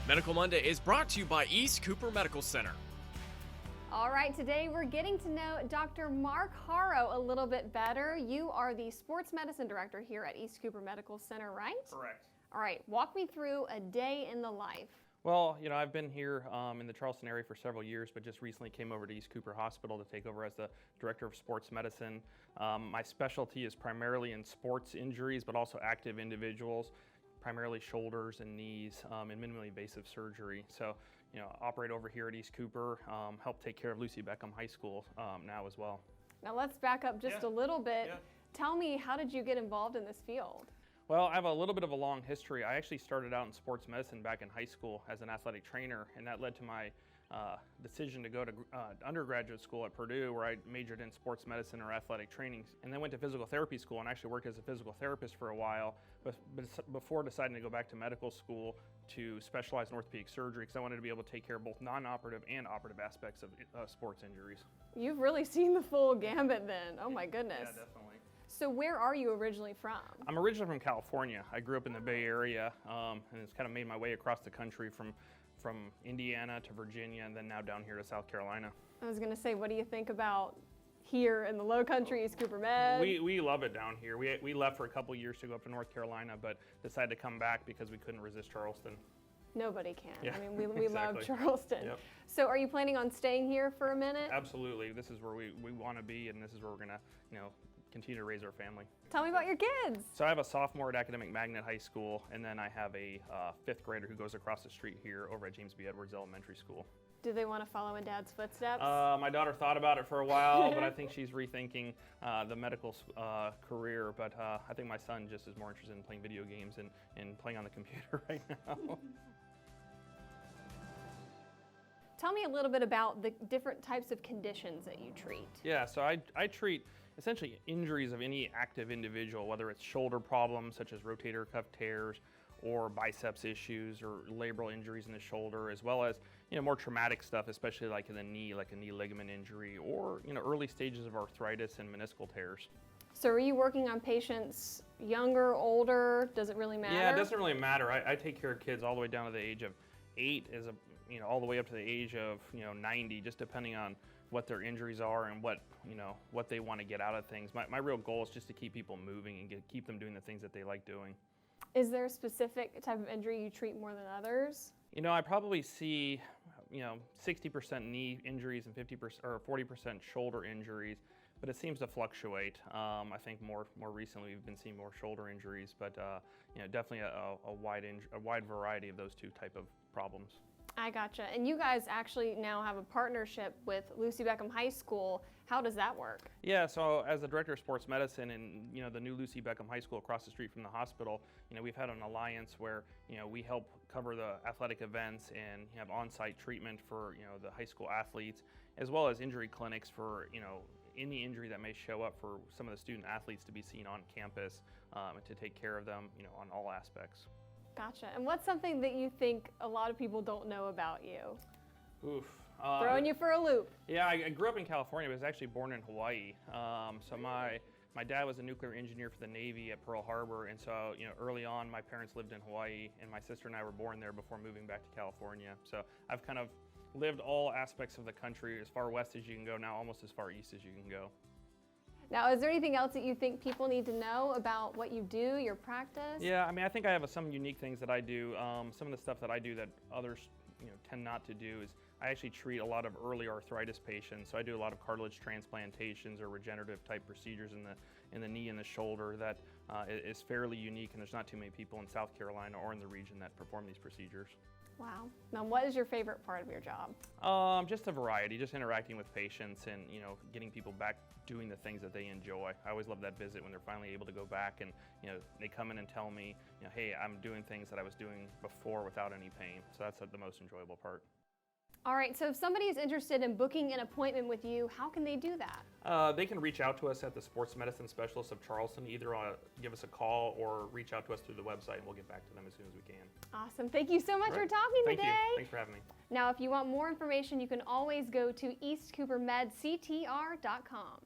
Medical Monday is brought to you by East Cooper Medical Center. All right, today we're getting to know Dr. Marc Haro a little bit better. You are the sports medicine director here at East Cooper Medical Center, right? Correct. All right, walk me through a day in the life. Well, I've been here in the Charleston area for several years, but just recently came over to East Cooper Hospital to take over as the director of sports medicine. My specialty is primarily in sports injuries, but also active individuals, primarily shoulders and knees, and minimally invasive surgery. So, operate over here at East Cooper, help take care of Lucy Beckham High School now as well. Now let's back up just a little bit. Yeah. Tell me, how did you get involved in this field? Well, I have a little bit of a long history. I actually started out in sports medicine back in high school as an athletic trainer, and that led to my decision to go to undergraduate school at Purdue, where I majored in sports medicine or athletic training, and then went to physical therapy school and actually worked as a physical therapist for a while, but before deciding to go back to medical school to specialize in orthopedic surgery, because I wanted to be able to take care of both non-operative and operative aspects of sports injuries. You've really seen the full gambit then. Oh my goodness. Yeah, definitely. So where are you originally from? I'm originally from California. I grew up in the Bay Area, and it's kind of made my way across the country from Indiana to Virginia, and then now down here to South Carolina. I was gonna say, what do you think about here in the Low Country, East Cooper Med? We love it down here. We left for a couple years to go up to North Carolina, but decided to come back because we couldn't resist Charleston. Nobody can. Yeah, I mean, we exactly. love Charleston. Yep. So are you planning on staying here for a minute? Absolutely. This is where we want to be, and this is where we're gonna continue to raise our family. Tell me about your kids. So I have a sophomore at Academic Magnet High School, and then I have a fifth grader who goes across the street here over at James B. Edwards Elementary School. Do they want to follow in Dad's footsteps? My daughter thought about it for a while, but I think she's rethinking the medical career. But I think my son just is more interested in playing video games and playing on the computer right now. Tell me a little bit about the different types of conditions that you treat. Yeah, so I treat essentially injuries of any active individual, whether it's shoulder problems such as rotator cuff tears, or biceps issues, or labral injuries in the shoulder, as well as more traumatic stuff, especially like in the knee, like a knee ligament injury, or early stages of arthritis and meniscal tears. So are you working on patients younger, older? Does it really matter? Yeah, it doesn't really matter. I take care of kids all the way down to the age of 8, all the way up to the age of 90, just depending on what their injuries are and what they want to get out of things. My real goal is just to keep people moving and keep them doing the things that they like doing. Is there a specific type of injury you treat more than others? I probably see 60% knee injuries and 50% or 40% shoulder injuries, but it seems to fluctuate. I think more recently we've been seeing more shoulder injuries, but definitely a wide variety of those two type of problems. I gotcha. And you guys actually now have a partnership with Lucy Beckham High School. How does that work? Yeah, so as the director of sports medicine and the new Lucy Beckham High School across the street from the hospital, we've had an alliance where we help cover the athletic events and have on-site treatment for the high school athletes, as well as injury clinics for any injury that may show up for some of the student athletes to be seen on campus and to take care of them on all aspects. Gotcha. And what's something that you think a lot of people don't know about you? Oof. Throwing you for a loop. Yeah, I grew up in California, but I was actually born in Hawaii. So my dad was a nuclear engineer for the Navy at Pearl Harbor, and so early on my parents lived in Hawaii, and my sister and I were born there before moving back to California. So I've kind of lived all aspects of the country, as far west as you can go, now almost as far east as you can go. Now, is there anything else that you think people need to know about what you do, your practice? Yeah, I think I have some unique things that I do. Some of the stuff that I do that others tend not to do is I actually treat a lot of early arthritis patients. So I do a lot of cartilage transplantations or regenerative type procedures in the knee and the shoulder that is fairly unique, and there's not too many people in South Carolina or in the region that perform these procedures. Wow. Now, what is your favorite part of your job? Just a variety, just interacting with patients and, getting people back doing the things that they enjoy. I always love that visit when they're finally able to go back and, they come in and tell me, hey, I'm doing things that I was doing before without any pain. So that's the most enjoyable part. All right, so if somebody is interested in booking an appointment with you, how can they do that? They can reach out to us at the Sports Medicine Specialist of Charleston. Either give us a call or reach out to us through the website, and we'll get back to them as soon as we can. Awesome. Thank you so much for talking today. Thank you. Thanks for having me. Now, if you want more information, you can always go to eastcoopermedctr.com.